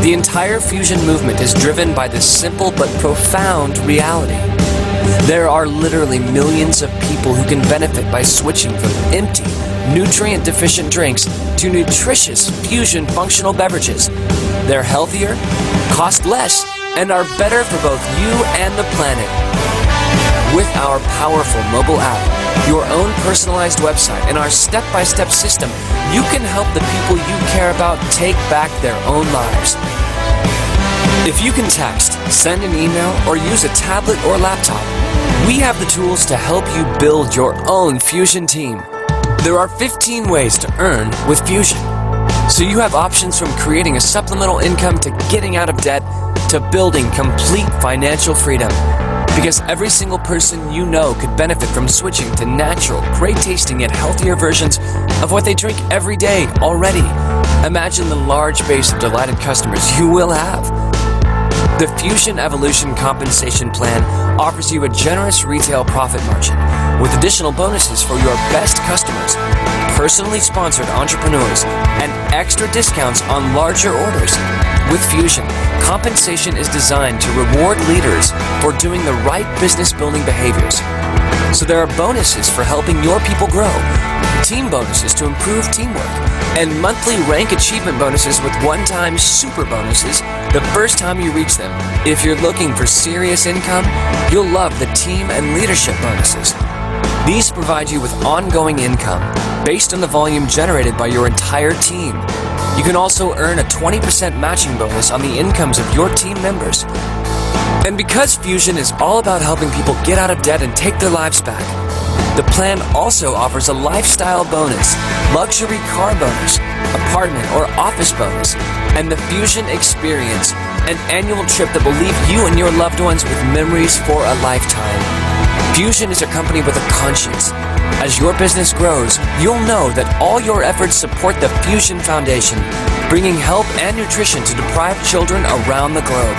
The entire Fusion movement is driven by this simple but profound reality. There are literally millions of people who can benefit by switching from empty, nutrient-deficient drinks to nutritious Fusion functional beverages. They're healthier, cost less, and are better for both you and the planet. With our powerful mobile app, your own personalized website, and our step-by-step system, you can help the people you care about take back their own lives. If you can text, send an email, or use a tablet or laptop, we have the tools to help you build your own Fusion team. There are 15 ways to earn with Fusion. So you have options from creating a supplemental income to getting out of debt to building complete financial freedom. Because every single person you know could benefit from switching to natural, great-tasting yet healthier versions of what they drink every day already. Imagine the large base of delighted customers you will have. The Fusion Evolution Compensation Plan offers you a generous retail profit margin with additional bonuses for your best customers, personally sponsored entrepreneurs, and extra discounts on larger orders. With Fusion, compensation is designed to reward leaders for doing the right business-building behaviors. So there are bonuses for helping your people grow, team bonuses to improve teamwork, and monthly rank achievement bonuses with one-time super bonuses the first time you reach them. If you're looking for serious income, you'll love the team and leadership bonuses. These provide you with ongoing income based on the volume generated by your entire team. You can also earn a 20% matching bonus on the incomes of your team members. And because Fusion is all about helping people get out of debt and take their lives back, the plan also offers a lifestyle bonus, luxury car bonus, apartment or office bonus, and the Fusion Experience, an annual trip that will leave you and your loved ones with memories for a lifetime. Fusion is a company with a conscience. As your business grows, you'll know that all your efforts support the Fusion Foundation, bringing help and nutrition to deprived children around the globe.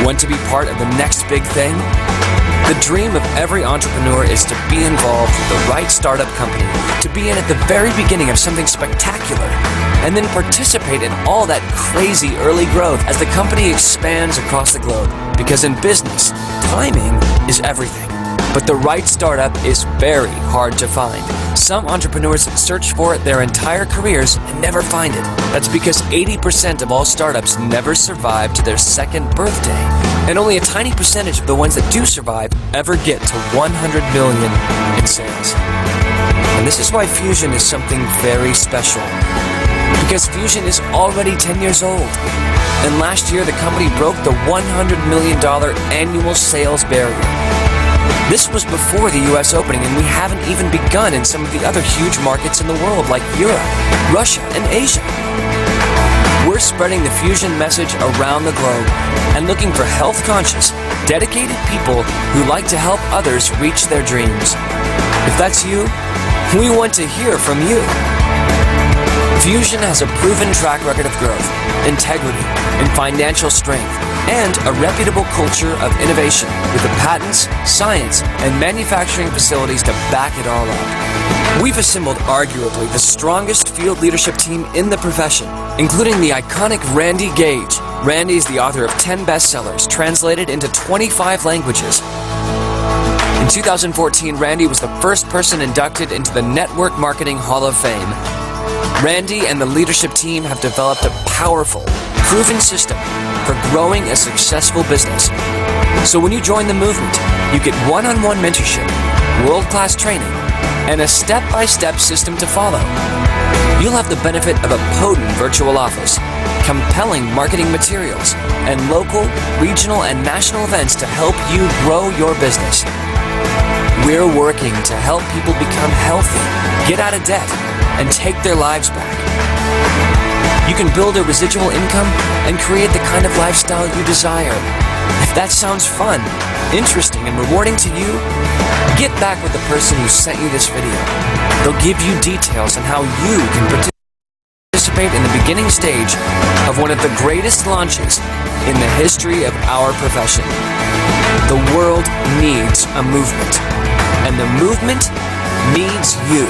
Want to be part of the next big thing? The dream of every entrepreneur is to be involved with the right startup company, to be in at the very beginning of something spectacular, and then participate in all that crazy early growth as the company expands across the globe. Because in business, timing is everything. But the right startup is very hard to find. Some entrepreneurs search for it their entire careers and never find it. That's because 80% of all startups never survive to their second birthday. And only a tiny percentage of the ones that do survive ever get to 100 million in sales. And this is why Fusion is something very special. Because Fusion is already 10 years old. And last year, the company broke the $100 million annual sales barrier. This was before the US opening, and we haven't even begun in some of the other huge markets in the world like Europe, Russia, and Asia. We're spreading the Fusion message around the globe and looking for health-conscious, dedicated people who like to help others reach their dreams. If that's you, we want to hear from you. Fusion has a proven track record of growth, integrity, and financial strength, and a reputable culture of innovation with the patents, science, and manufacturing facilities to back it all up. We've assembled arguably the strongest field leadership team in the profession, including the iconic Randy Gage. Randy is the author of 10 bestsellers, translated into 25 languages. In 2014, Randy was the first person inducted into the Network Marketing Hall of Fame. Randy and the leadership team have developed a powerful, proven system for growing a successful business. So when you join the movement, you get one-on-one mentorship, world-class training, and a step-by-step system to follow. You'll have the benefit of a potent virtual office, compelling marketing materials, and local, regional, and national events to help you grow your business. We're working to help people become healthy, get out of debt, and take their lives back. You can build a residual income and create the kind of lifestyle you desire. If that sounds fun, interesting, and rewarding to you, get back with the person who sent you this video. They'll give you details on how you can participate in the beginning stage of one of the greatest launches in the history of our profession. The world needs a movement, and the movement needs you.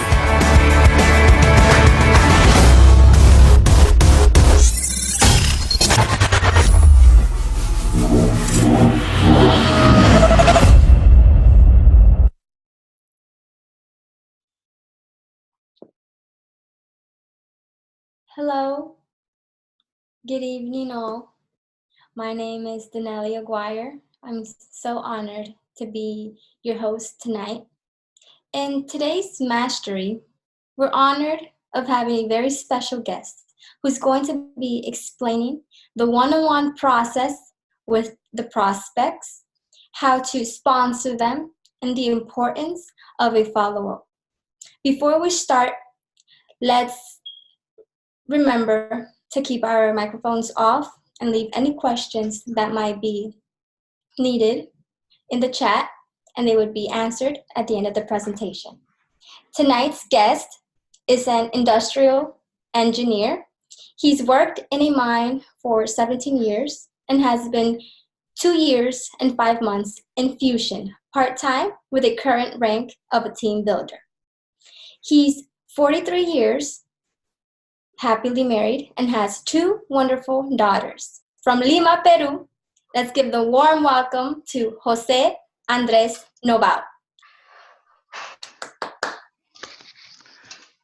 Hello, good evening all. My name is Denelli Aguirre. I'm so honored to be your host tonight. In today's Mastery, we're honored of having a very special guest who's going to be explaining the one-on-one process with the prospects, how to sponsor them, and the importance of a follow-up. Before we start, let's remember to keep our microphones off and leave any questions that might be needed in the chat, and they would be answered at the end of the presentation. Tonight's guest is an industrial engineer. He's worked in a mine for 17 years and has been 2 years and 5 months in Fuxion, part-time with a current rank of a team builder. He's 43 years, happily married, and has 2 wonderful daughters. From Lima, Peru, let's give the warm welcome to José Noboa.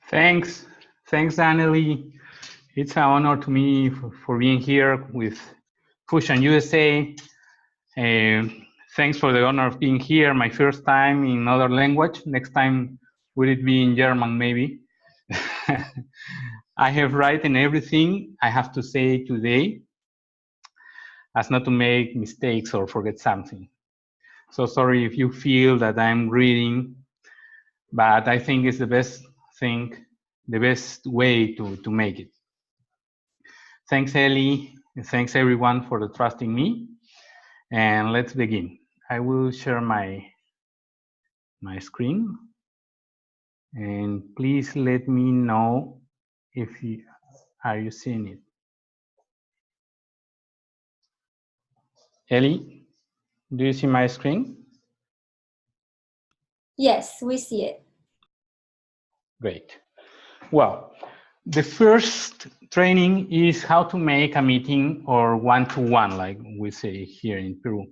Thanks, Annelie. It's an honor to me for being here with Fuxion USA. Thanks for the honor of being here. My first time in another language. Next time, will it be in German, maybe? I have written everything I have to say today, as not to make mistakes or forget something. So sorry if you feel that I'm reading, but I think it's the best thing, the best way to make it. Thanks, Ellie, and thanks everyone for trusting me. And let's begin. I will share my screen, and please let me know if are you seeing it. Ellie, do you see my screen? Yes, we see it. Great. Well, the first training is how to make a meeting or one-to-one, like we say here in Peru.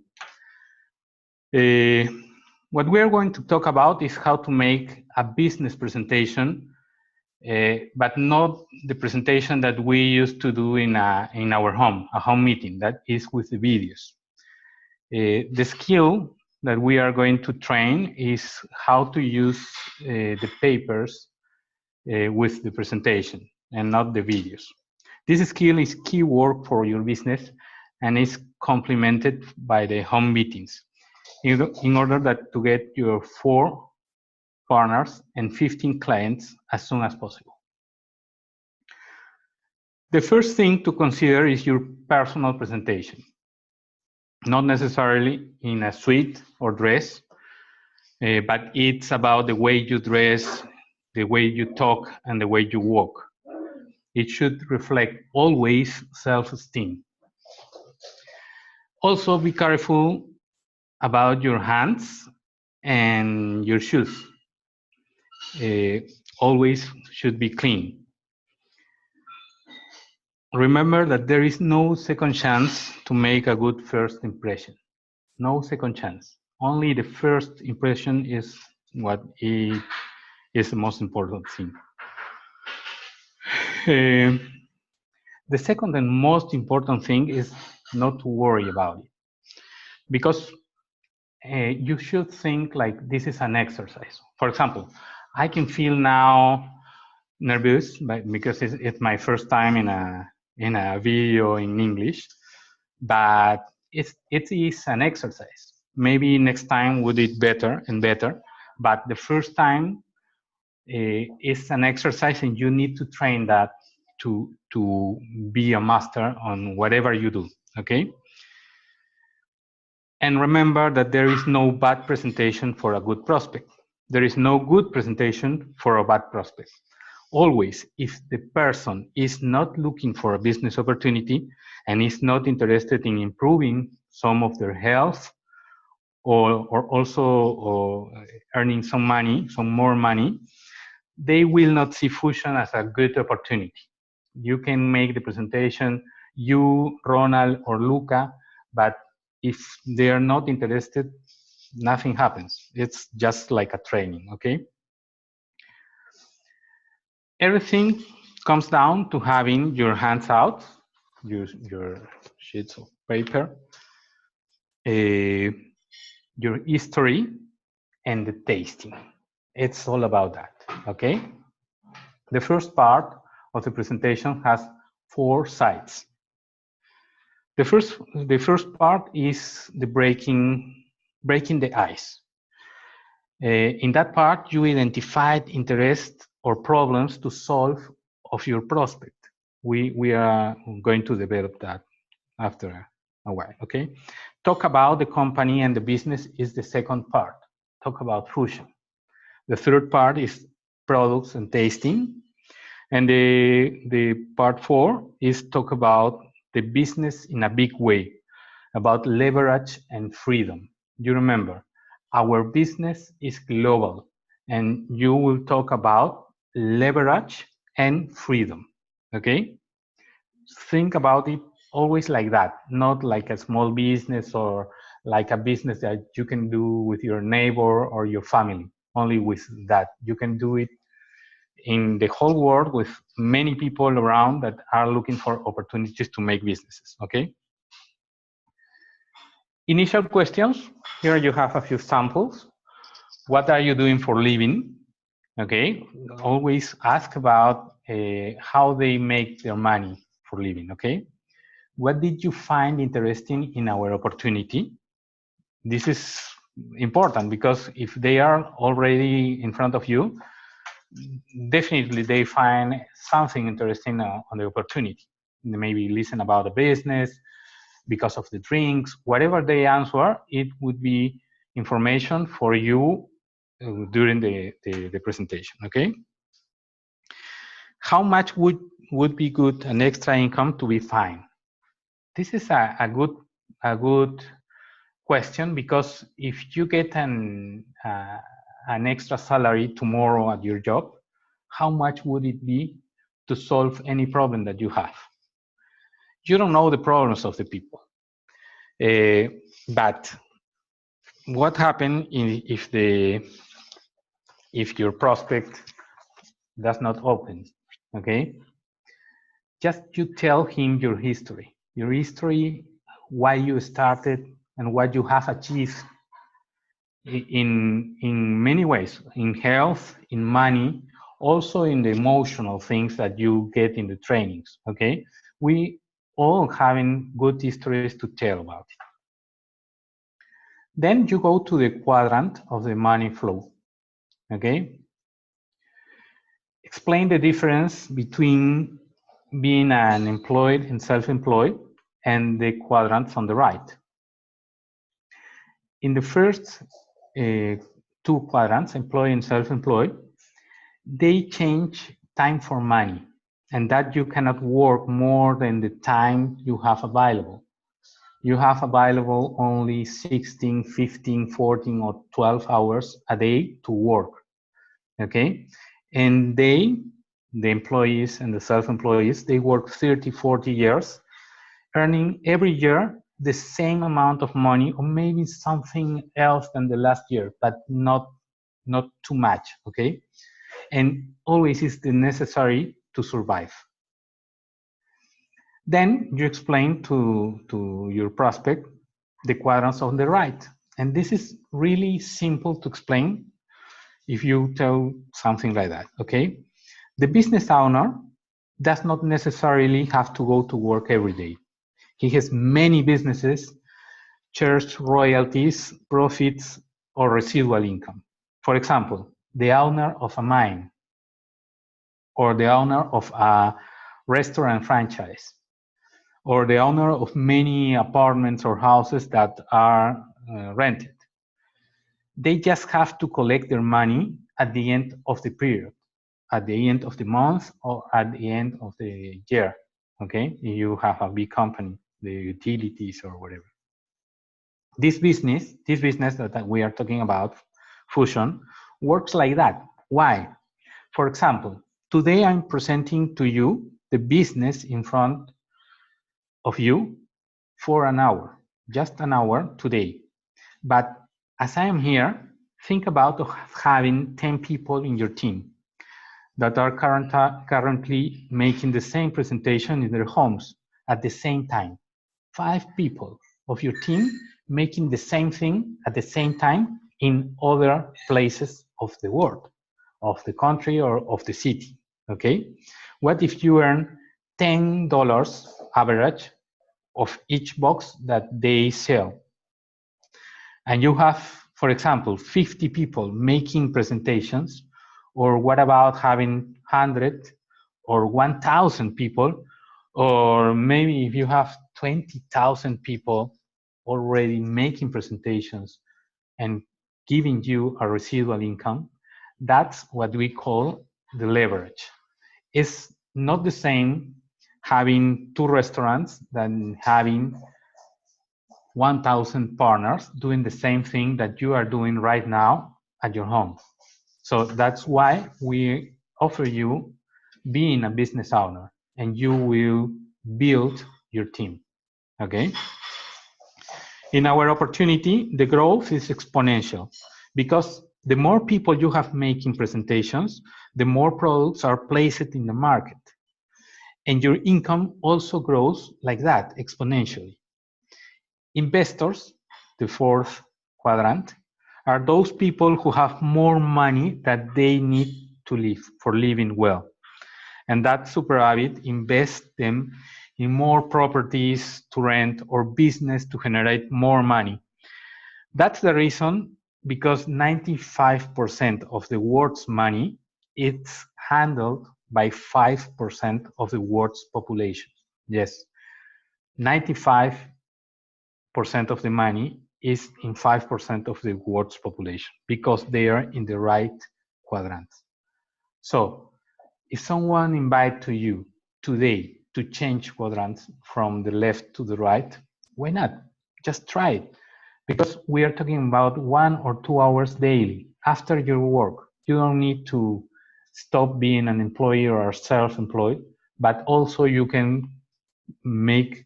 What we are going to talk about is how to make a business presentation, but not the presentation that we used to do in our home, a home meeting. That is with the videos. The skill that we are going to train is how to use the papers with the presentation and not the videos. This skill is key work for your business and is complemented by the home meetings in order that to get your 4 partners and 15 clients as soon as possible. The first thing to consider is your personal presentation. Not necessarily in a suit or dress, but it's about the way you dress, the way you talk, and the way you walk. It should reflect always self-esteem. Also, be careful about your hands and your shoes. Always should be clean. Remember that there is no second chance to make a good first impression. No second chance. Only the first impression is what is the most important thing. The second and most important thing is not to worry about it. Because you should think like this is an exercise. For example, I can feel now nervous because it's my first time in a video in English, but it is an exercise. Maybe next time we'll do it better and better, but the first time is an exercise, and you need to train that to be a master on whatever you do. Okay. And remember that there is no bad presentation for a good prospect. There is no good presentation for a bad prospect. Always, if the person is not looking for a business opportunity and is not interested in improving some of their health or also earning some money, some more money, they will not see Fuxion as a good opportunity. You can make the presentation, you, Ronald, or Luca, but if they are not interested, nothing happens. It's just like a training, okay? Everything comes down to having your hands out, your sheets of paper, your history, and the tasting. It's all about that, okay? The first part of the presentation has 4 sides. The first part is the breaking the ice. In that part, you identified interest or problems to solve of your prospect. We are going to develop that after a while, okay? Talk about the company and the business is the second part. Talk about Fuxion. The third part is products and tasting. And the part 4 is talk about the business in a big way, about leverage and freedom. You remember, our business is global, and you will talk about leverage and freedom, okay? Think about it always like that, not like a small business or like a business that you can do with your neighbor or your family, only with that. You can do it in the whole world with many people around that are looking for opportunities to make businesses, okay? Initial questions, here you have a few samples. What are you doing for living? Okay, always ask about how they make their money for living, okay? What did you find interesting in our opportunity? This is important because if they are already in front of you, definitely they find something interesting on the opportunity. They maybe listen about the business, because of the drinks, whatever they answer, it would be information for you during the presentation, okay? How much would be good an extra income to be fine? This is a good question, because if you get an extra salary tomorrow at your job, how much would it be to solve any problem that you have? You don't know the problems of the people. But what happens if your prospect does not open? Okay, just you tell him your history, why you started, and what you have achieved in many ways, in health, in money, also in the emotional things that you get in the trainings. Okay, we all having good histories to tell about it. Then you go to the quadrant of the money flow, okay? Explain the difference between being an employed and self-employed and the quadrants on the right. In the first 2 quadrants, employed and self-employed, they change time for money, and that you cannot work more than the time you have available. You have available only 16, 15, 14, or 12 hours a day to work, okay? And the employees and the self-employees, they work 30, 40 years, earning every year the same amount of money, or maybe something else than the last year, but not too much, okay? And always is the necessary to survive. Then you explain to your prospect the quadrants on the right. And this is really simple to explain if you tell something like that, okay? The business owner does not necessarily have to go to work every day. He has many businesses, shares, royalties, profits, or residual income. For example, the owner of a mine, or the owner of a restaurant franchise, or the owner of many apartments or houses that are rented. They just have to collect their money at the end of the period, at the end of the month, or at the end of the year, okay? You have a big company, the utilities or whatever. This business that we are talking about, Fuxion, works like that. Why? For example, today I'm presenting to you the business in front of you for an hour, just an hour today. But as I am here, think about having 10 people in your team. that are currently making the same presentation in their homes at the same time. 5 people of your team making the same thing at the same time in other places of the world, of the country or of the city, okay? What if you earn $10 average of each box that they sell? And you have, for example, 50 people making presentations, or what about having 100 or 1,000 people, or maybe if you have 20,000 people already making presentations and giving you a residual income? That's what we call the leverage. It's not the same having 2 restaurants than having 1,000 partners doing the same thing that you are doing right now at your home. So that's why we offer you being a business owner, and you will build your team, okay? In our opportunity, the growth is exponential because the more people you have making presentations, the more products are placed in the market. And your income also grows like that, exponentially. Investors, the fourth quadrant, are those people who have more money that they need to live for living well. And that superávit invests them in more properties to rent or business to generate more money. That's the reason, because 95% of the world's money is handled by 5% of the world's population. Yes, 95% of the money is in 5% of the world's population because they are in the right quadrants. So if someone invites to you today to change quadrants from the left to the right, why not? Just try it. Because we are talking about 1 or 2 hours daily after your work. You don't need to stop being an employee or self-employed, but also you can make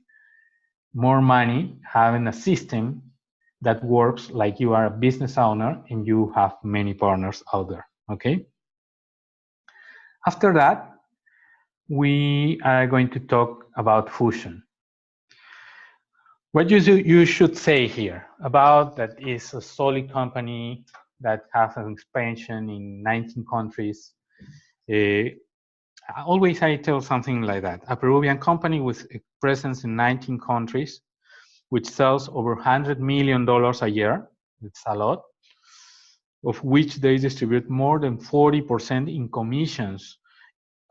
more money having a system that works like you are a business owner and you have many partners out there, okay? After that, we are going to talk about Fuxion. What you should say here about that is a solid company that has an expansion in 19 countries. Always I tell something like that. A Peruvian company with a presence in 19 countries, which sells over $100 million a year. It's a lot. Of which they distribute more than 40% in commissions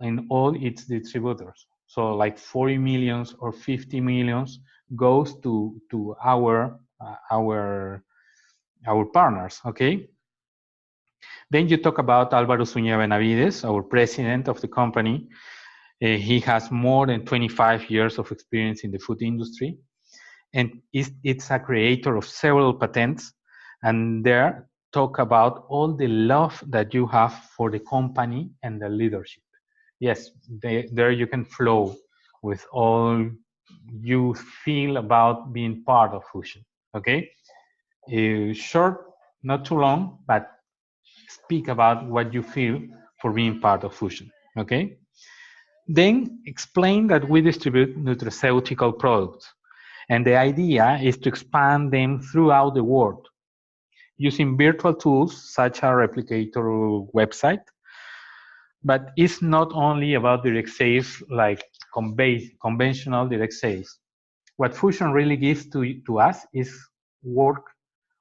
in all its distributors. So like 40 millions or 50 millions goes to our partners, okay? Then you talk about Álvaro Zúñiga Benavides, our president of the company. He has more than 25 years of experience in the food industry, and it's a creator of several patents, and there talk about all the love that you have for the company and the leadership. Yes, there you can flow with all you feel about being part of Fuxion, okay? Short, not too long, but speak about what you feel for being part of Fuxion, okay? Then explain that we distribute nutraceutical products, and the idea is to expand them throughout the world using virtual tools such as a replicator website. But it's not only about direct sales like conventional direct sales. What Fuxion really gives to us is work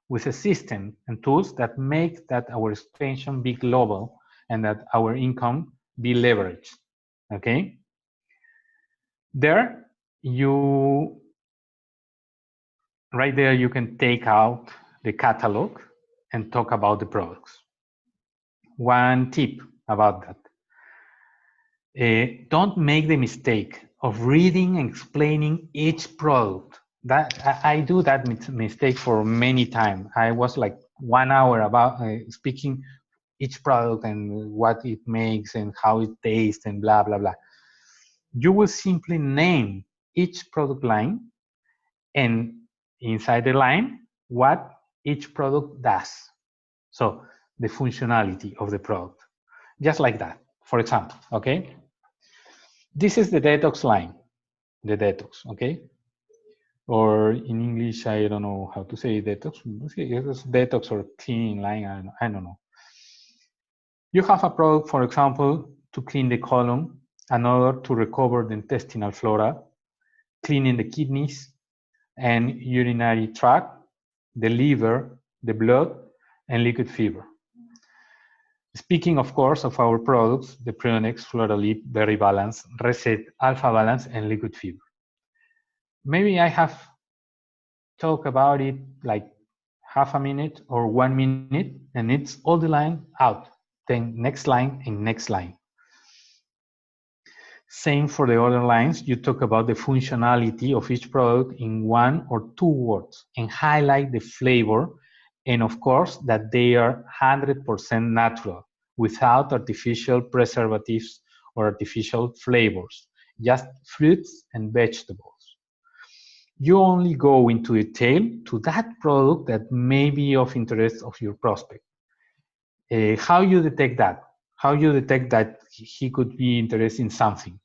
with a system and tools that make that our expansion be global and that our income be leveraged, okay? Right there you can take out the catalog and talk about the products. One tip about that. Don't make the mistake of reading and explaining each product. That I do that mistake for many times. I was like 1 hour about speaking each product and what it makes and how it tastes and blah, blah, blah. You will simply name each product line and inside the line, what each product does. So the functionality of the product, just like that. For example, okay? This is the detox line, the detox, okay? Or in English, I don't know how to say detox. It's detox or cleaning line, I don't know. You have a product, for example, to clean the colon, another to recover the intestinal flora, cleaning the kidneys and urinary tract, the liver, the blood, and liquid fever. Speaking, of course, of our products, the Prionex, Floralip, Berry Balance, Reset, Alpha Balance, and Liquid Fever. Maybe I have talked about it like half a minute or 1 minute, and it's all the line out. Then next line and next line. Same for the other lines. You talk about the functionality of each product in 1 or 2 words and highlight the flavor, and of course that they are 100% natural, without artificial preservatives or artificial flavors, just fruits and vegetables. You only go into detail to that product that may be of interest of your prospect. How you detect that? How you detect that he could be interested in something?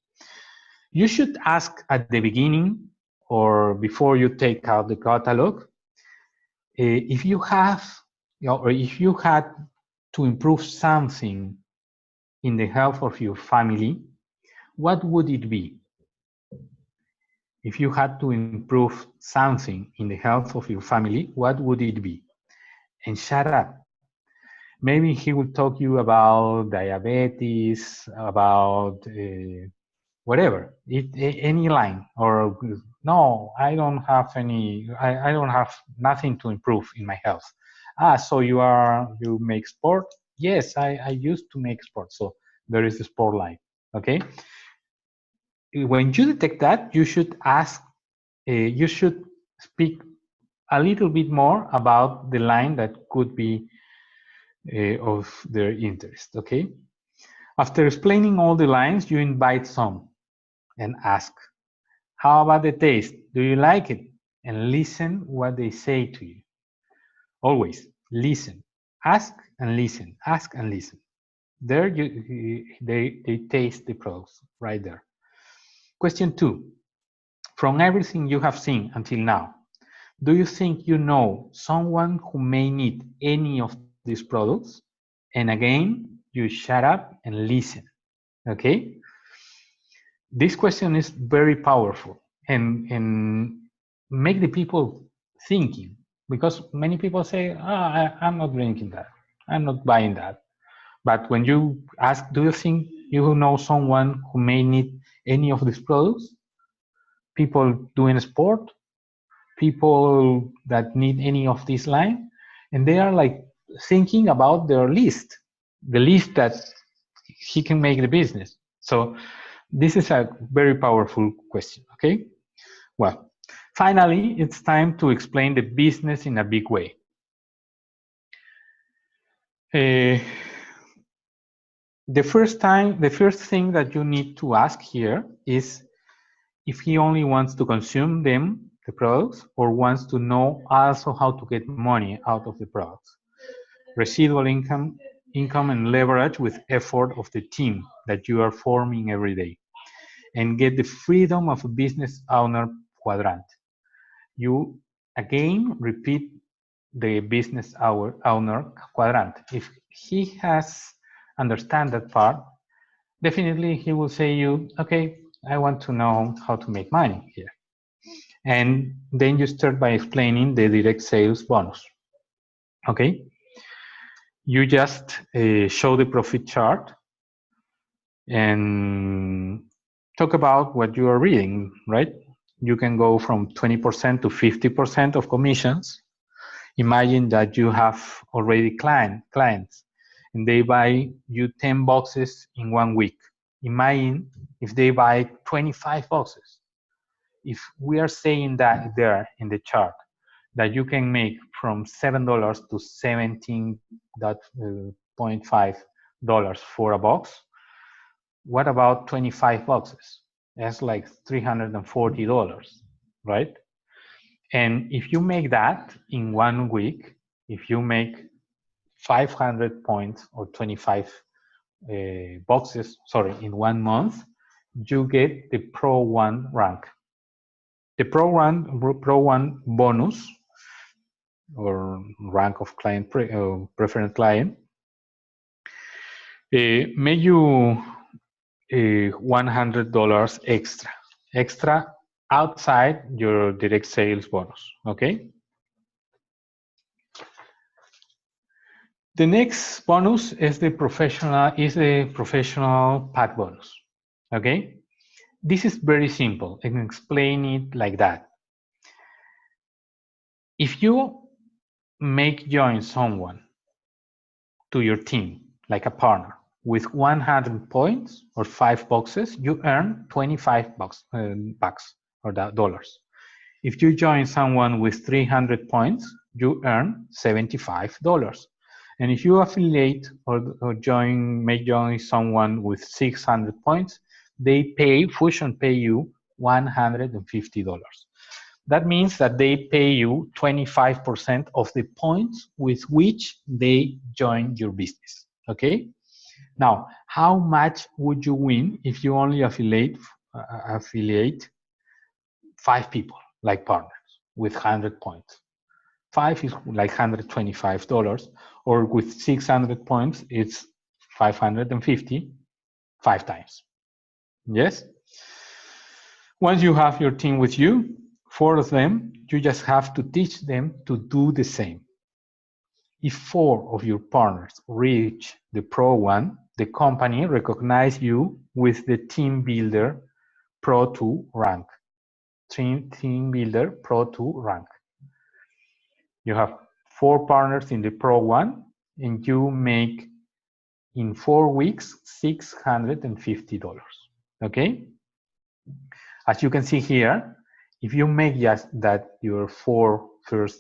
You should ask at the beginning or before you take out the catalog, if you have, or if you had to improve something in the health of your family, what would it be? If you had to improve something in the health of your family, what would it be? And shut up. Maybe he will talk you about diabetes, about whatever, any line, or no, I don't have any, I don't have nothing to improve in my health. So you make sport? Yes, I used to make sport. So there is the sport line, okay? When you detect that, you should ask, you should speak a little bit more about the line that could be of their interest, okay? After explaining all the lines, you invite some and ask, how about the taste? Do you like it? And listen what they say to you. Always listen, ask and listen, ask and listen. There they taste the products right there. Question 2, from everything you have seen until now, do you think you know someone who may need any of these products? And again, you shut up and listen, okay? This question is very powerful and make the people thinking, because many people say, I'm not drinking that, I'm not buying that. But when you ask, do you think you know someone who may need any of these products? People doing sport, people that need any of this line, and they are like thinking about their list, the list that he can make the business. So this is a very powerful question, okay? Well, finally, it's time to explain the business in a big way. The first thing that you need to ask here is if he only wants to consume them, the products, or wants to know also how to get money out of the products. Residual income and leverage with effort of the team that you are forming every day, and get the freedom of a business owner quadrant. You again repeat the business owner quadrant. If he has understand that part, definitely he will say you, okay, I want to know how to make money here. And then you start by explaining the direct sales bonus, okay? You just show the profit chart and talk about what you are reading, right? You can go from 20% to 50% of commissions. Imagine that you have already clients and they buy you 10 boxes in 1 week. Imagine if they buy 25 boxes. If we are saying that there in the chart, that you can make from $7 to $17.5 for a box, what about 25 boxes? That's like $340, right? And if you make that in 1 week, if you make 500 points or 25 boxes, sorry, in 1 month, you get the Pro 1 rank. The Pro 1 bonus or rank of client preferred client make you $100 extra outside your direct sales bonus. Okay. The next bonus is the professional pack bonus. Okay. This is very simple. I can explain it like that. If you make join someone to your team, like a partner, with 100 points or 5 boxes, you earn 25 bucks or dollars. If you join someone with 300 points, you earn $75. And if you affiliate or make join someone with 600 points, Fuxion pay you $150. That means that they pay you 25% of the points with which they join your business. Okay. Now, how much would you win if you only affiliate 5 people, like partners, with 100 points? 5 is like $125, or with 600 points, it's 550, 5 times. Yes? Once you have your team with you, 4 of them, you just have to teach them to do the same. If 4 of your partners reach the Pro 1, the company recognizes you with the Team Builder Pro 2 rank. Team Builder Pro 2 rank. You have 4 partners in the Pro 1, and you make in 4 weeks $650. Okay? As you can see here, if you make just that, your 4 first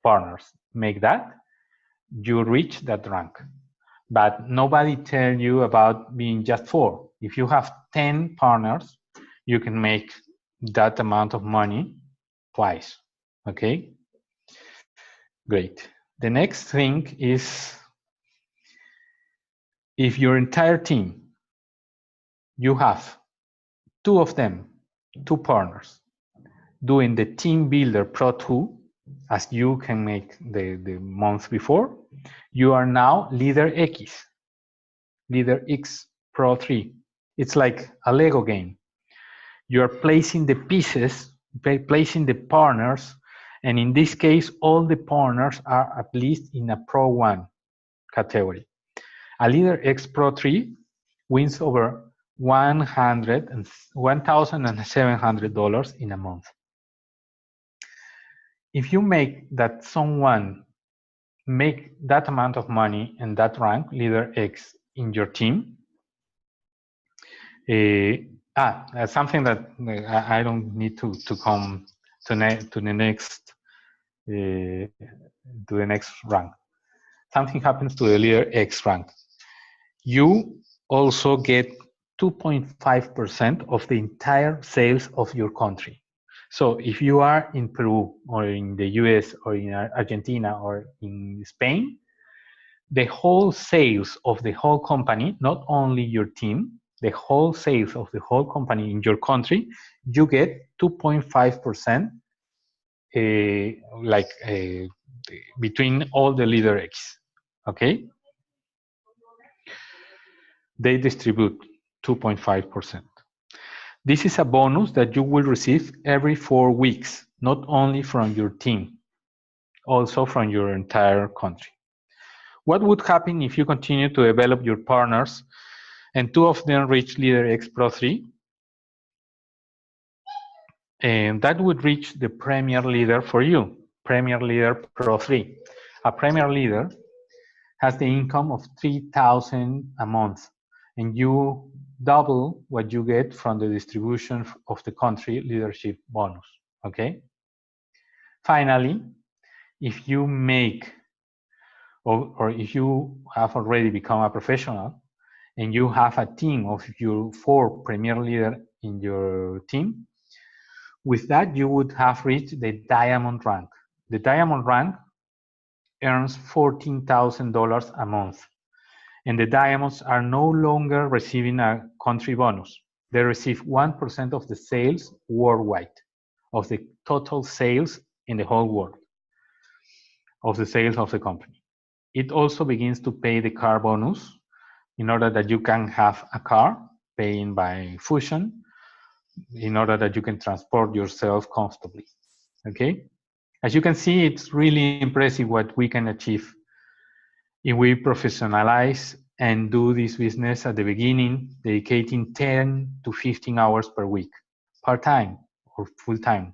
partners make that, you reach that rank. But nobody tells you about being just 4. If you have 10 partners, you can make that amount of money twice. Okay? Great. The next thing is, if your entire team, you have 2 of them, 2 partners, doing the Team Builder Pro 2, as you can make the month before, you are now Leader X Pro 3. It's like a Lego game. You're placing the pieces, placing the partners, and in this case, all the partners are at least in a Pro 1 category. A Leader X Pro 3 wins over $1,700 in a month. If you make that someone make that amount of money and that rank, Leader X, in your team, something that I don't need to come to the next rank. Something happens to the Leader X rank. You also get 2.5% of the entire sales of your country. So if you are in Peru or in the US or in Argentina or in Spain, the whole sales of the whole company, not only your team, the whole sales of the whole company in your country, you get 2.5% between all the Leader X. Okay? They distribute 2.5%. This is a bonus that you will receive every 4 weeks, not only from your team, also from your entire country. What would happen if you continue to develop your partners and 2 of them reach Leader X Pro 3? And that would reach the Premier Leader for you, Premier Leader Pro 3. A Premier Leader has the income of $3,000 a month, and you double what you get from the distribution of the country leadership bonus. Okay. Finally, if you make or if you have already become a professional and you have a team of your 4 premier leaders in your team, with that you would have reached the diamond rank. The diamond rank earns $14,000 a month, And the diamonds are no longer receiving a country bonus. They receive 1% of the sales worldwide, of the total sales in the whole world, of the sales of the company. It also begins to pay the car bonus in order that you can have a car paying by Fuxion, in order that you can transport yourself comfortably. Okay? As you can see, it's really impressive what we can achieve if we professionalize and do this business at the beginning, dedicating 10 to 15 hours per week, part-time or full-time,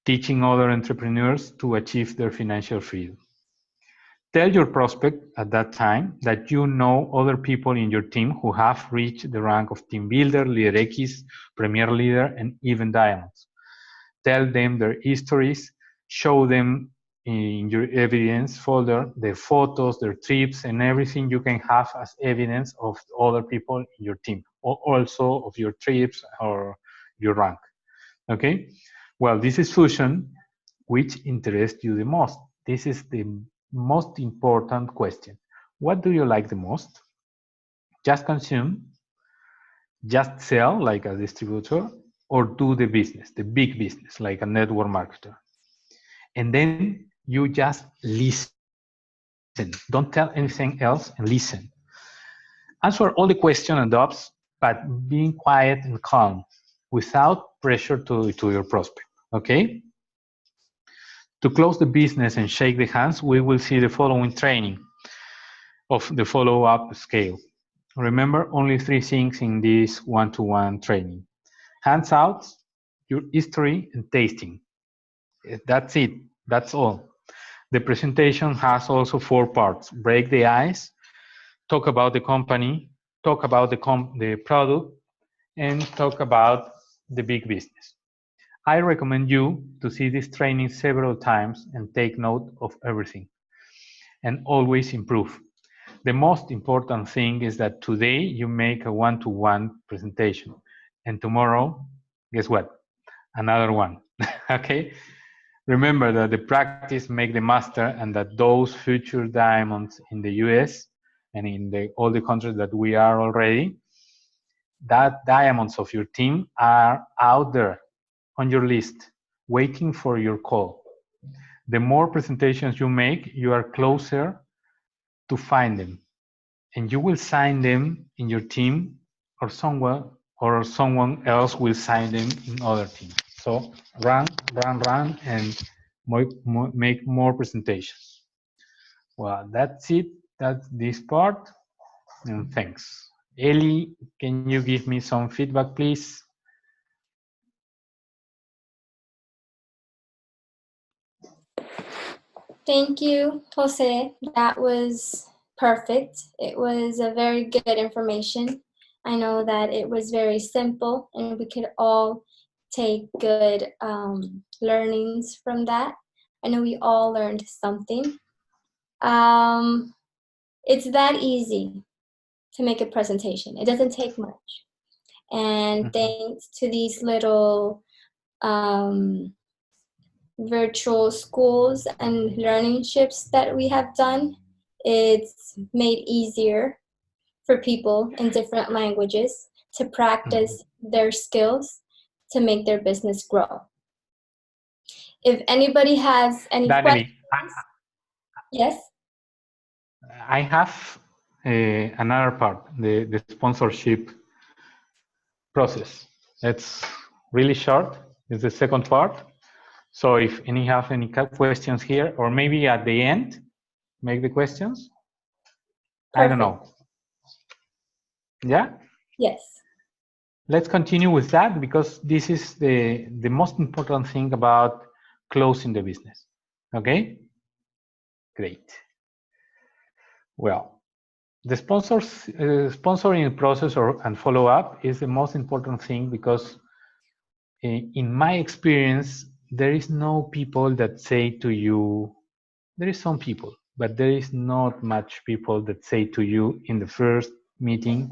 teaching other entrepreneurs to achieve their financial freedom. Tell your prospect at that time that you know other people in your team who have reached the rank of team builder, leader X, premier leader, and even diamonds. Tell them their histories, show them in your evidence folder their photos, their trips, and everything you can have as evidence of other people in your team, or also of your trips or your rank. Okay? Well, this is Fuxion. Which interests you the most? This is the most important question. What do you like the most? Just consume, just sell like a distributor, or do the business, the big business, like a network marketer. And then you just listen. Don't tell anything else and listen. Answer all the questions and doubts, but being quiet and calm without pressure to your prospect. Okay? To close the business and shake the hands, we will see the following training of the follow-up scale. Remember only 3 things in this one-to-one training. Hands out, your history, and tasting. That's it. That's all. The presentation has also 4 parts. Break the ice, talk about the company, talk about the product, and talk about the big business. I recommend you to see this training several times and take note of everything. And always improve. The most important thing is that today you make a one-to-one presentation, and tomorrow, guess what? Another one. Okay? Remember that the practice makes the master, and that those future diamonds in the US and in all the countries that we are already, that diamonds of your team are out there on your list, waiting for your call. The more presentations you make, you are closer to find them, and you will sign them in your team, or someone else will sign them in other teams. So run, and make more presentations. Well, that's it. That's this part, and thanks. Ellie, can you give me some feedback, please? Thank you, Jose. That was perfect. It was a very good information. I know that it was very simple, and we could all take good learnings from that. I know we all learned something. It's that easy to make a presentation. It doesn't take much. And thanks to these little virtual schools and learningships that we have done, it's made easier for people in different languages to practice their skills to make their business grow. If anybody has any questions, yes? I have another part, the sponsorship process. It's really short. It's the second part. So if any have any questions here, or maybe at the end, make the questions. Perfect. I don't know. Yeah? Yes. Let's continue with that, because this is the most important thing about closing the business. Okay? Great. Well, the sponsoring process and follow-up is the most important thing, because in my experience, there is no people that say to you, there is some people, but there is not much people that say to you in the first meeting,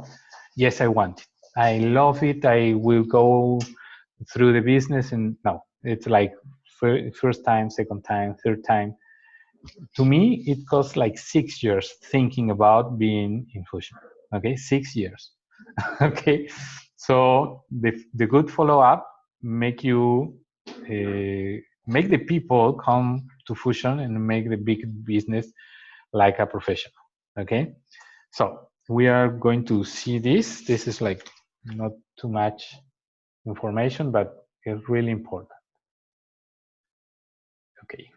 yes, I want it. I love it. I will go through the business. And no, it's like first time, second time, third time. to me, it costs like 6 years thinking about being in Fuxion. Okay, 6 years. Okay, so the good follow-up make you make the people come to Fuxion and make the big business like a professional. Okay, so we are going to see this. This is like not too much information, but it's really important. Okay.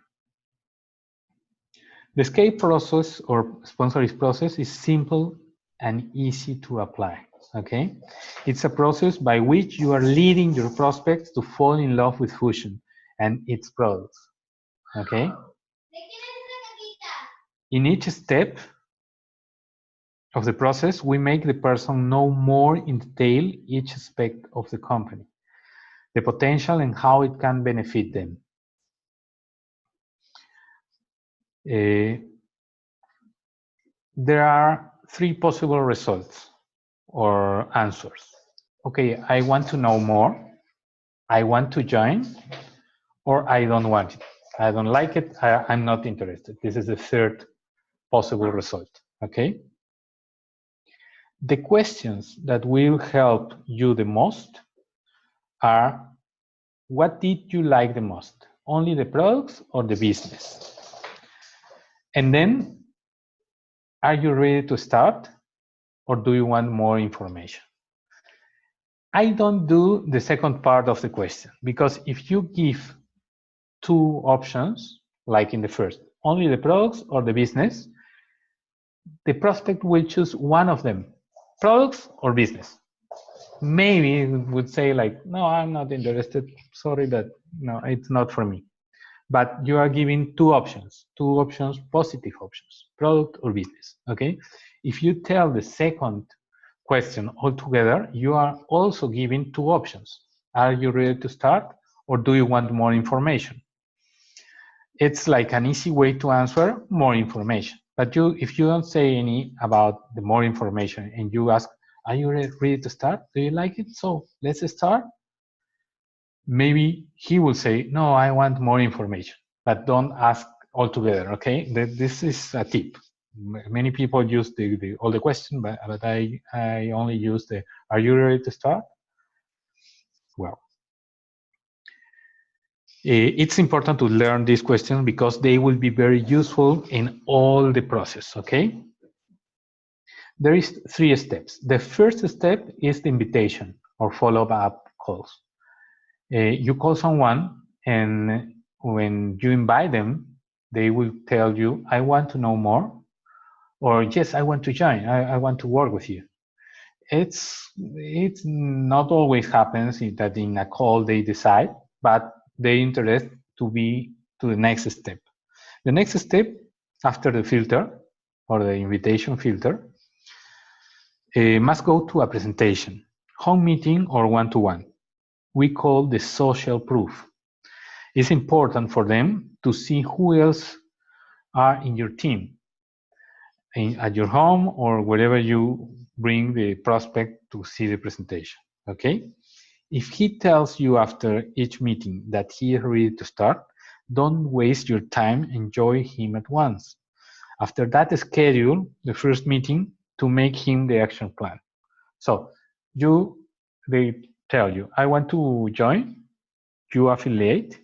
The scale process or sponsorship process is simple and easy to apply. Okay, it's a process by which you are leading your prospects to fall in love with Fuxion and its products. Okay. In each step of the process, we make the person know more in detail each aspect of the company, the potential and how it can benefit them. There are 3 possible results or answers. Okay, I want to know more, I want to join, or I don't want it. I don't like it, I'm not interested. This is the 3rd possible result, okay? The questions that will help you the most are, what did you like the most? Only the products or the business? And then, are you ready to start, or do you want more information? I don't do the second part of the question, because if you give 2 options, like in the first, only the products or the business, the prospect will choose one of them, products or business. Maybe it would say like, no, I'm not interested, sorry, but no, it's not for me. But you are giving 2 options, positive options, product or business, okay? If you tell the second question altogether, you are also giving 2 options. Are you ready to start, or do you want more information? It's like an easy way to answer more information. But if you don't say any about the more information and you ask, are you ready to start? Do you like it? So let's start. Maybe he will say, no, I want more information, but don't ask altogether, okay? This is a tip. Many people use all the question, but I only use the, are you ready to start? Well, it's important to learn these questions because they will be very useful in all the process, okay? There is 3 steps. The first step is the invitation or follow-up calls. You call someone, and when you invite them, they will tell you, I want to know more, or yes, I want to join, I want to work with you. It's not always happens that in a call they decide, but they interest to be to the next step. The next step after the filter or the invitation filter must go to a presentation, home meeting or one-to-one. We call the social proof. It's important for them to see who else are in your team, at your home or wherever you bring the prospect to see the presentation, okay? If he tells you after each meeting that he is ready to start, don't waste your time, enjoy him at once. After that, schedule the first meeting to make him the action plan. So they tell you, I want to join, you affiliate,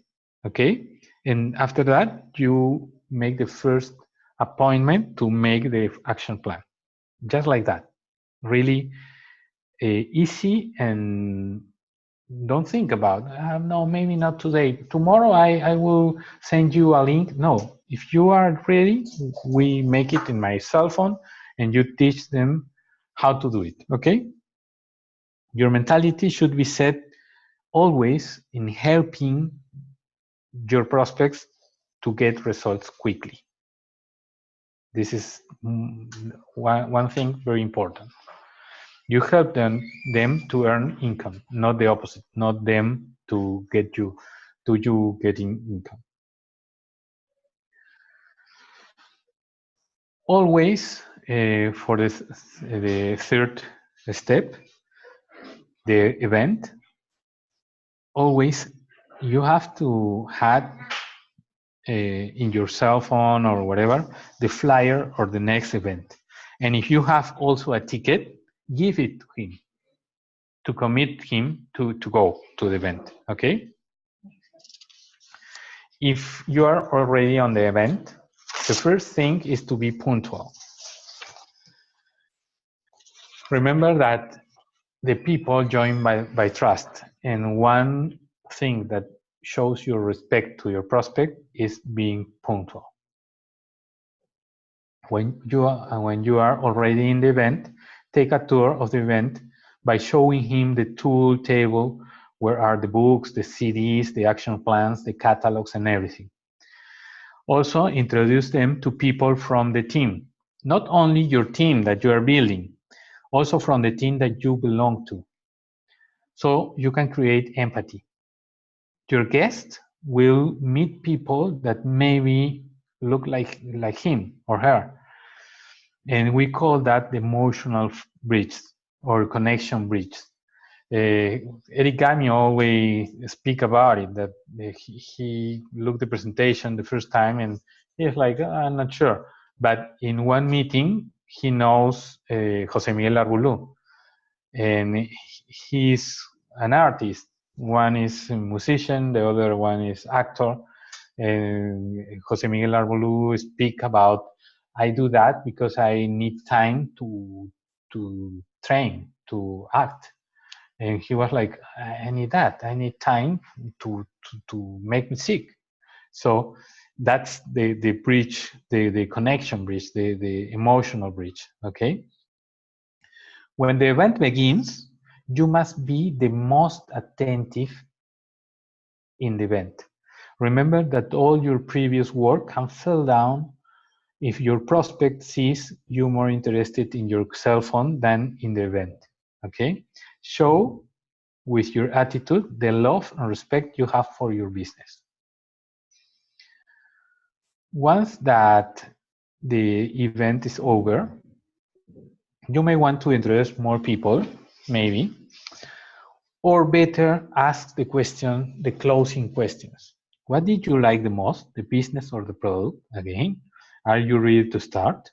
okay? And after that, you make the first appointment to make the action plan. Just like that. Really easy, and don't think about, no, maybe not today. Tomorrow I will send you a link. No, if you are ready, we make it in my cell phone and you teach them how to do it, okay? Your mentality should be set always in helping your prospects to get results quickly. This is one thing very important. You help them to earn income, not the opposite, not them to get you getting income. Always for the third step, the event, always you have to have in your cell phone or whatever, the flyer or the next event. And if you have also a ticket, give it to him to commit him to go to the event, okay? If you are already on the event, the first thing is to be punctual. Remember that the people join by trust, and one thing that shows your respect to your prospect is being punctual. When you are already in the event, take a tour of the event by showing him the tool table, where are the books, the CDs, the action plans, the catalogs, and everything. Also, introduce them to people from the team, not only your team that you are building, also from the team that you belong to. So you can create empathy. Your guest will meet people that maybe look like him or her. And we call that the emotional bridge or connection bridge. Eric Gami always speak about it, that he looked the presentation the first time and he's like, I'm not sure. But in one meeting, he knows José Miguel Arbulú, and he's an artist. One is a musician, the other one is actor. And José Miguel Arbulú speak about, I do that because I need time to train, to act. And he was like, I need that. I need time to make music. So that's the bridge, the connection bridge, the emotional bridge, okay? When the event begins, you must be the most attentive in the event. Remember that all your previous work can fall down if your prospect sees you more interested in your cell phone than in the event, okay? Show with your attitude the love and respect you have for your business. Once that the event is over, you may want to introduce more people, maybe, or better ask the question, the closing questions. What did you like the most, the business or the product? Again, are you ready to start?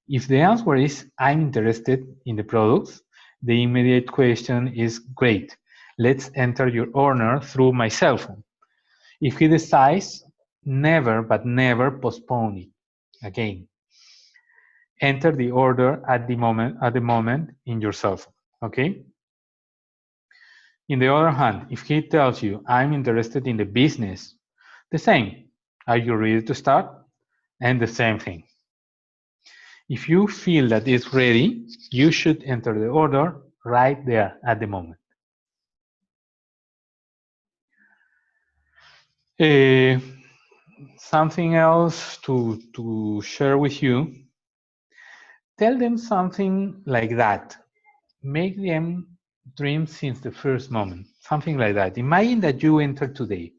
If the answer is, I'm interested in the products, the immediate question is, great, let's enter your order through my cell phone. If he decides, never, but never postpone it. Again, enter the order at the moment in your cell phone, okay? In the other hand, if he tells you, I'm interested in the business, the same. Are you ready to start? And the same thing. If you feel that it's ready, you should enter the order right there at the moment. Something else to share with you. Tell them something like that. Make them dream since the first moment. Something like that. Imagine that you enter today.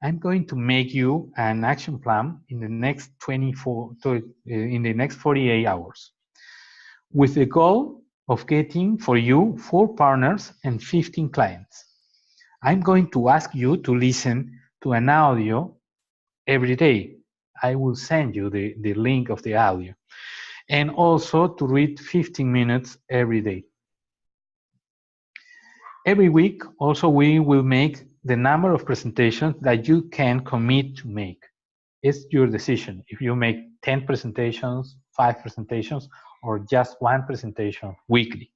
I'm going to make you an action plan in the next 48 hours, with the goal of getting for you 4 partners and 15 clients. I'm going to ask you to listen to an audio every day. I will send you the link of the audio, and also to read 15 minutes every day. Every week, also, we will make the number of presentations that you can commit to make. It's your decision. If you make 10 presentations, 5 presentations, or just 1 presentation weekly.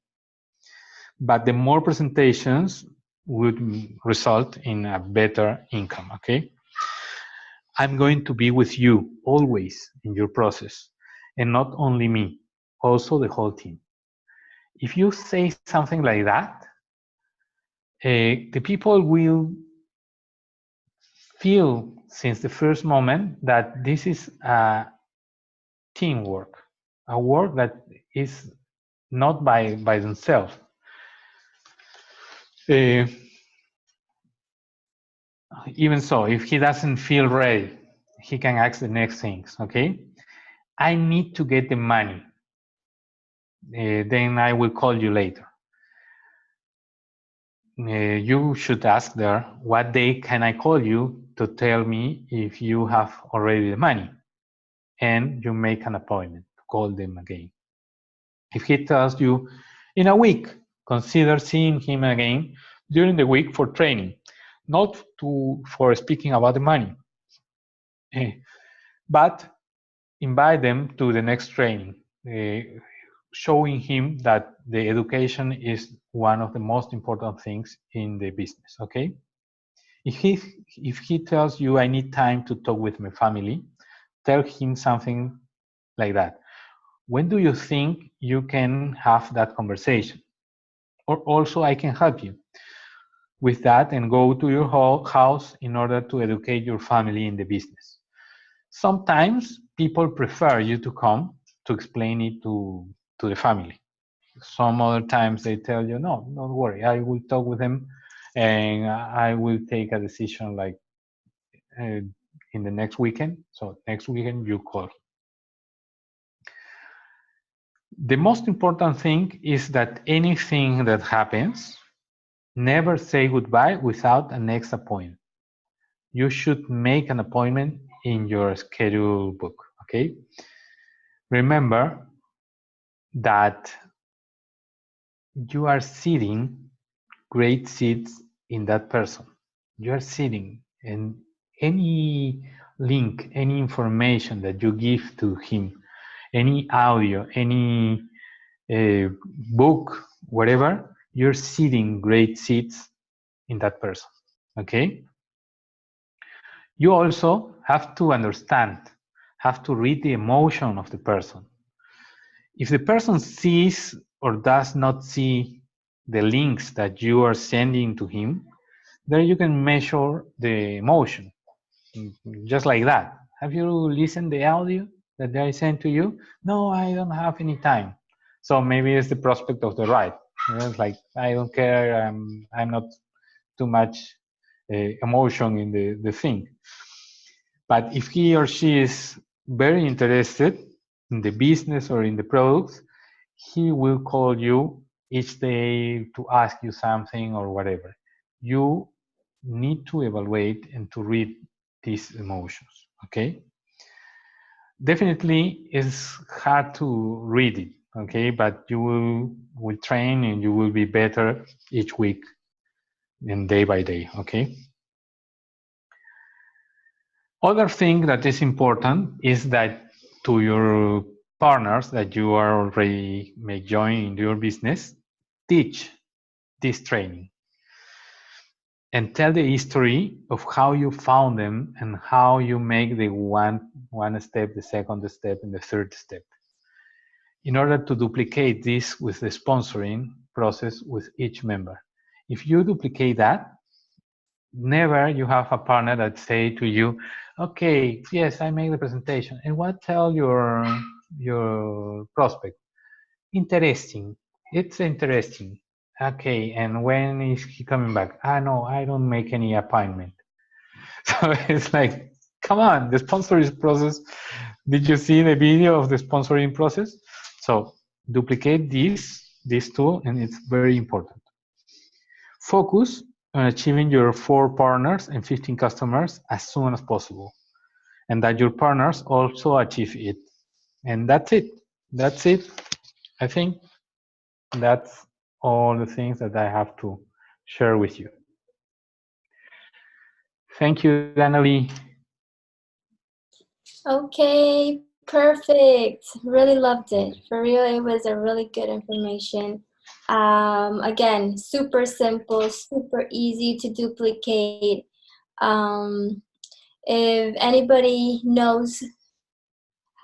But the more presentations would result in a better income, okay? I'm going to be with you always in your process, and not only me, also the whole team. If you say something like that, the people will feel since the first moment that this is a teamwork, a work that is not by themselves. Even so, if he doesn't feel ready, he can ask the next things, okay? I need to get the money. Then I will call you later. You should ask there, what day can I call you to tell me if you have already the money, and you make an appointment to call them again. If he tells you in a week, consider seeing him again during the week for training, not for speaking about the money, but invite them to the next training, showing him that the education is one of the most important things in the business, okay? If he tells you, I need time to talk with my family, tell him something like that. When do you think you can have that conversation? Or also, I can help you with that and go to your house in order to educate your family in the business. Sometimes people prefer you to come to explain it to the family. Some other times they tell you, no, don't worry, I will talk with them and I will take a decision like in the next weekend. So next weekend you call. The most important thing is that anything that happens, never say goodbye without a next appointment. You should make an appointment in your schedule book, okay? Remember that you are seeding great seeds in that person. You are seeding, and any link, any information that you give to him, any audio, any book, whatever, you're seeding great seeds in that person, okay? You also have to understand, have to read the emotion of the person. If the person sees or does not see the links that you are sending to him, then you can measure the emotion, just like that. Have you listened the audio that I sent to you? No, I don't have any time. So maybe it's the prospect of the ride. It's like, I don't care, I'm not too much emotion in the thing. But if he or she is very interested in the business or in the products, he will call you each day to ask you something or whatever. You need to evaluate and to read these emotions, okay? Definitely it's hard to read it, okay? But you will train and you will be better each week and day by day, okay? Other thing that is important is that to your partners that you are already make join in your business, teach this training and tell the history of how you found them and how you make the one step, the second step, and the third step, in order to duplicate this with the sponsoring process with each member. If you duplicate that, never you have a partner that say to you, okay, yes, I make the presentation, and what tell your prospect? Interesting. It's interesting. Okay, and when is he coming back? No, I don't make any appointment. So it's like, come on, the sponsoring process. Did you see the video of the sponsoring process? So duplicate these two, and it's very important. Focus on achieving your 4 partners and 15 customers as soon as possible, and that your partners also achieve it. And that's it. That's it. I think that's all the things that I have to share with you. Thank you, Danielle. Okay, perfect. Really loved it. For real, it was a really good information. Again, super simple, super easy to duplicate. If anybody knows,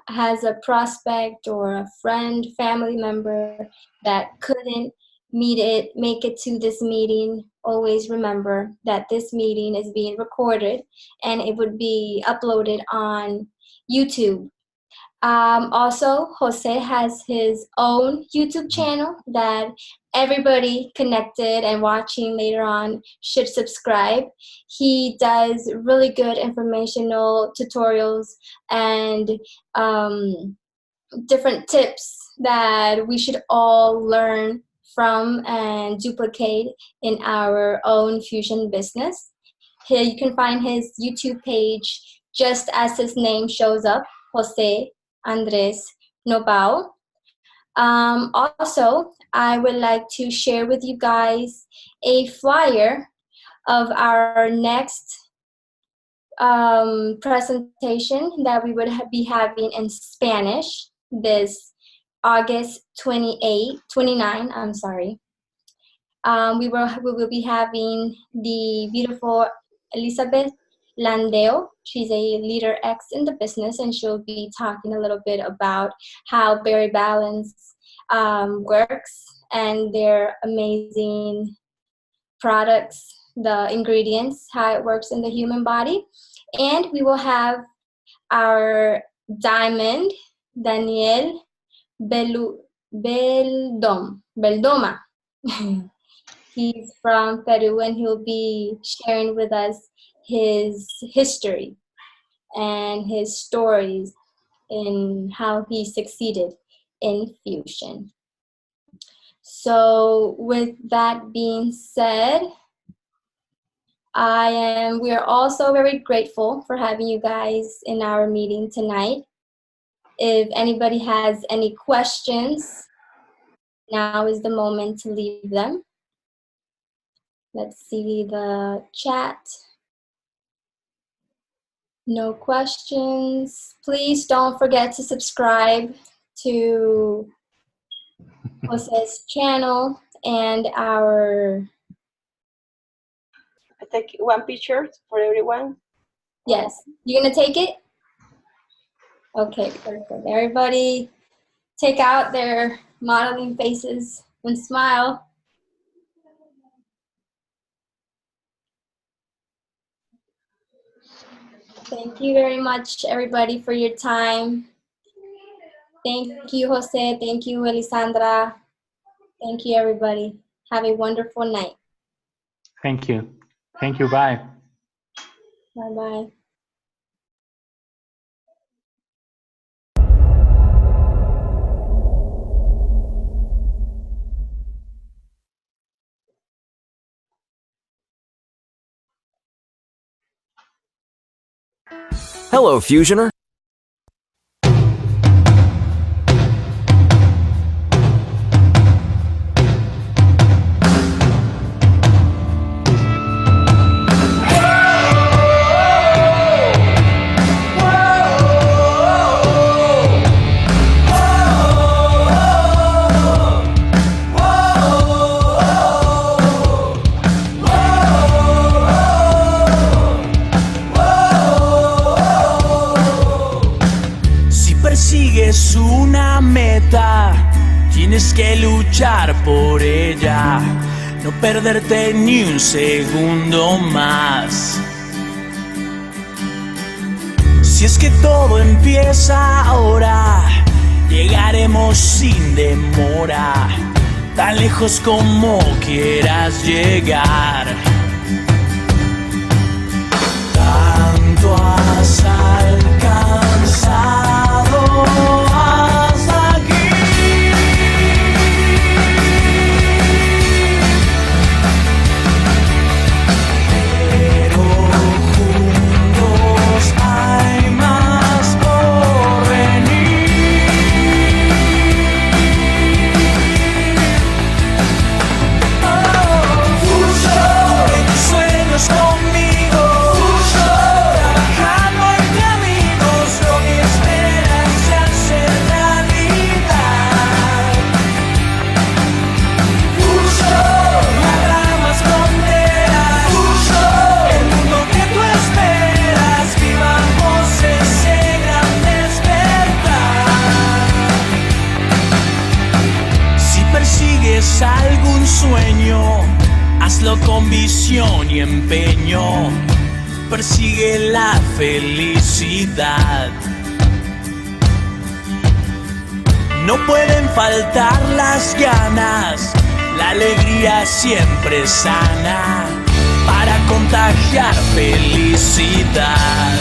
has a prospect or a friend, family member that couldn't make it to this meeting, always remember that this meeting is being recorded and it would be uploaded on YouTube. Also, Jose has his own YouTube channel that everybody connected and watching later on should subscribe. He does really good informational tutorials and different tips that we should all learn from and duplicate in our own Fuxion business. You can find his YouTube page just as his name shows up, José Andrés Noboa. Also, I would like to share with you guys a flyer of our next presentation that we would be having in Spanish this August 29, I'm sorry. We will be having the beautiful Elizabeth Landeo. She's a leader X in the business, and she'll be talking a little bit about how Berry Balance works and their amazing products, the ingredients, how it works in the human body. And we will have our diamond, Daniel Beldoma. He's from Peru, and he'll be sharing with us his history and his stories in how he succeeded in Fuxion. So with that being said, we are also very grateful for having you guys in our meeting tonight. If anybody has any questions, now is the moment to leave them. Let's see the chat. No questions. Please don't forget to subscribe to Jose's channel and our... I take one picture for everyone. Yes. You gonna take it? Okay, perfect. Everybody take out their modeling faces and smile. Thank you very much, everybody, for your time. Thank you, Jose. Thank you, Elisandra. Thank you, everybody. Have a wonderful night. Thank you. Thank you. Bye. Bye-bye. Hello, Fusioner. Es una meta, tienes que luchar por ella, no perderte ni un segundo más. Si es que todo empieza ahora, llegaremos sin demora, tan lejos como quieras llegar. Tanto has alcanzado hasta aquí, pero juntos hay más por venir. Fuxion, en tus sueños conmigo, Fuxion, trabajando entre amigos, lo que esperas se hace realidad. Fuxion, no habrá más fronteras, Fuxion, el mundo que tú esperas, vivamos ese gran despertar. Si persigues algún sueño, hazlo con visión y empeño, persigue la felicidad. No pueden faltar las ganas, la alegría siempre sana, para contagiar felicidad.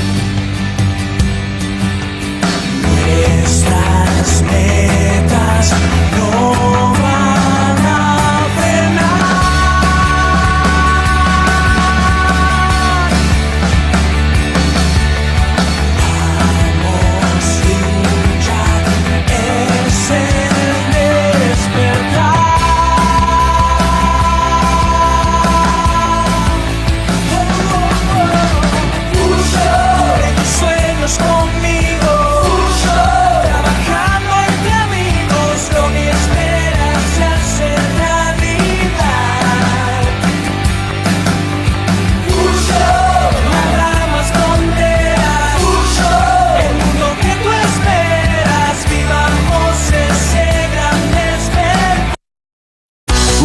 Nuestras metas no van a frenar.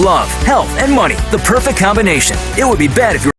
love, health, and money. The perfect combination. It would be bad if you